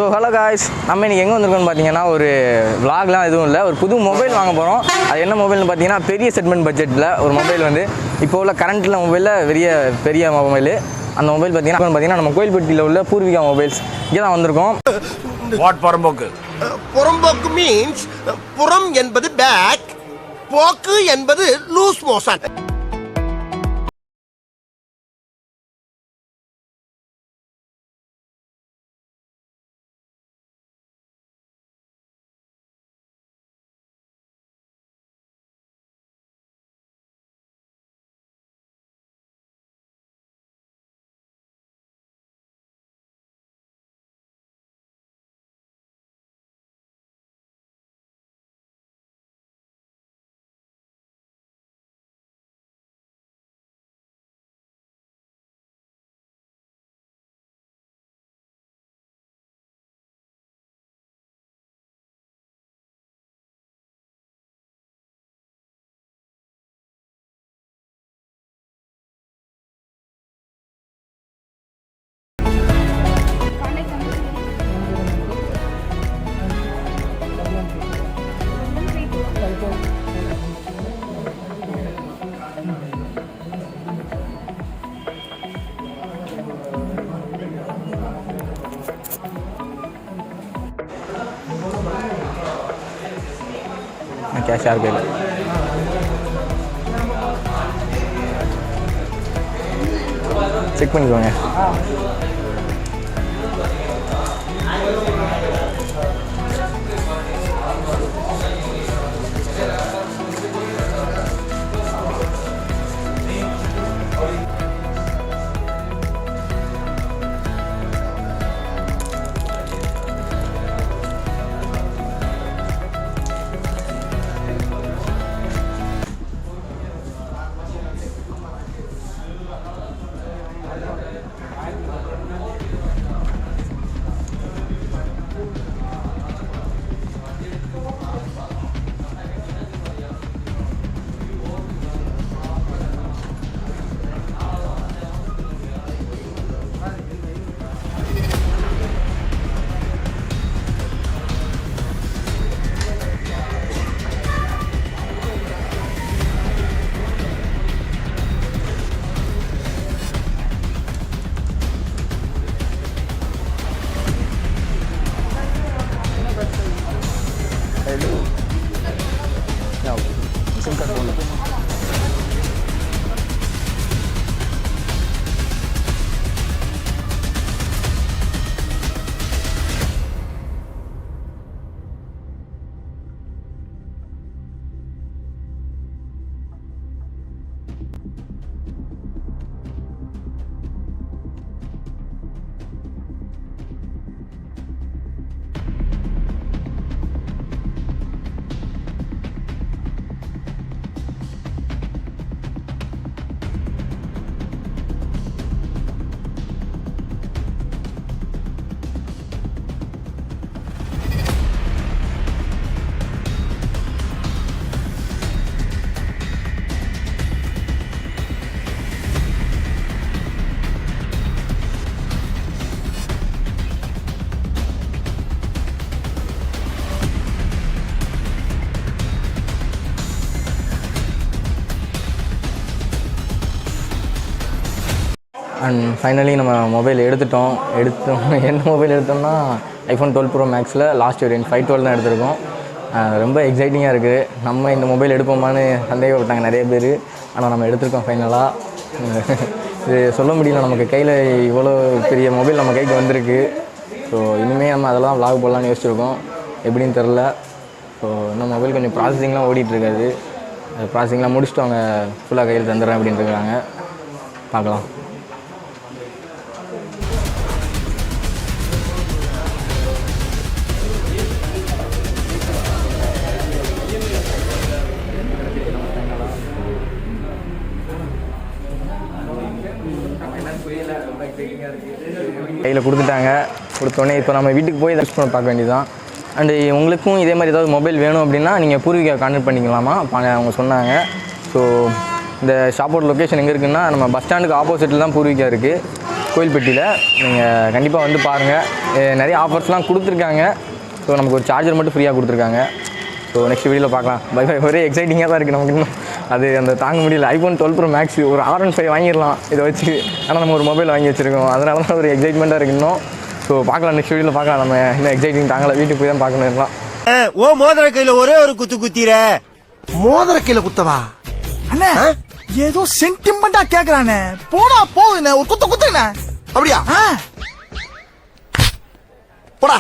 So hello guys, நம்ம இன்றைக்கி எங்கே வந்திருக்கோம்னு பார்த்தீங்கன்னா ஒரு விளாக்லாம் எதுவும் இல்லை, ஒரு புது மொபைல் வாங்க போகிறோம். அது என்ன மொபைல்னு பார்த்தீங்கன்னா பெரிய செக்மெண்ட் பட்ஜெட்டில் ஒரு மொபைல் வந்து இப்போ உள்ள கரண்ட்டில் மொபைலில் பெரிய மொபைல். அந்த மொபைல் பார்த்தீங்கன்னா நம்ம கோயில்பட்டியில் உள்ள பூர்விகா மொபைல்ஸ் இங்கே தான் வந்திருக்கோம். வாட் புறம்போக்கு? புறம்போக்கு மீன்ஸ் புறம் என்பது பேக், போக்கு என்பது லூஸ் மோஷன். கேஷாக இருக்குது. செக் பண்ணிக்கோங்க. SIM card போடல. அண்ட் ஃபைனலி நம்ம மொபைல் எடுத்தோம். என்ன மொபைல் எடுத்தோம்னா iPhone 12 Pro Maxல லாஸ்ட் வேரியன்ட் 512 தான் எடுத்திருக்கோம். ரொம்ப எக்ஸைட்டிங்காக இருக்குது. நம்ம இந்த மொபைல் எடுப்போமான்னு சந்தேகப்பட்டாங்க நிறைய பேர். ஆனால் நம்ம எடுத்திருக்கோம் ஃபைனலாக. இது சொல்ல முடியல, நமக்கு கையில் இவ்வளோ பெரிய மொபைல் நம்ம கைக்கு வந்திருக்கு. ஸோ இனிமேல் நம்ம அதெல்லாம் vlog போடலான்னு யோசிச்சிருக்கோம். எப்படின்னு தெரில. ஸோ இன்னும் மொபைல் கொஞ்சம் ப்ராசஸிங்லாம் ஓடிட்டுருக்காது. ப்ராசஸிங்லாம் முடிச்சுட்டு அவங்க ஃபுல்லாக கையில் தந்துடுறேன் அப்படின்னு இருக்கிறாங்க. பார்க்கலாம். கையில் கொடுத்தோடனே இப்போ நம்ம வீட்டுக்கு போய் யூஸ் பண்ண பார்க்க வேண்டியதுதான். அண்டு உங்களுக்கும் இதே மாதிரி ஏதாவது மொபைல் வேணும் அப்படின்னா நீங்கள் பூர்விகா கான்டெக்ட் பண்ணிக்கலாமா அவங்க சொன்னாங்க. ஸோ இந்த ஷாப்போட லொக்கேஷன் எங்கே இருக்குன்னா நம்ம பஸ் ஸ்டாண்டுக்கு ஆப்போசிட்டில் தான் பூர்விகா இருக்குது. கோயில்பட்டியில். நீங்கள் கண்டிப்பாக வந்து பாருங்கள். நிறைய ஆஃபர்ஸ்லாம் கொடுத்துருக்காங்க. ஸோ நமக்கு ஒரு சார்ஜர் மட்டும் ஃப்ரீயாக கொடுத்துருக்காங்க. ஸோ நெக்ஸ்ட் வீடியோவில் பார்க்கலாம். Bye bye. ஒரே எக்ஸைட்டிங்காக தான் இருக்குது நமக்கு இன்னும். அது அந்த தாங்க முடியல. iPhone 12 Pro Max ஒரு R15 வாங்கிடலாம் இதை வச்சு. ஆனால் நம்ம ஒரு மொபைல் வாங்கி வச்சுருக்கோம். அதனால தான் ஒரு எக்ஸைட்மெண்ட்டாக இருக்குது இன்னும். ஸோ பார்க்கலாம், நெக்ஸ்ட் வீடியோவில் பார்க்கலாம். நம்ம இன்னும் எக்ஸைட்டிங் தாங்கலை, வீட்டுக்கு போய் தான் பார்க்கணும் இருக்கலாம். ஓ மோதிர கையில ஒரே ஒரு குத்து குத்திர மோதிர கீழே குத்தவா? அண்ணே ஏதோ சென்டிமெண்டா கேக்குறானே, போடா போகுதுண்ணே, ஒரு குத்துண்ணே. அப்படியா? ஆ போடா.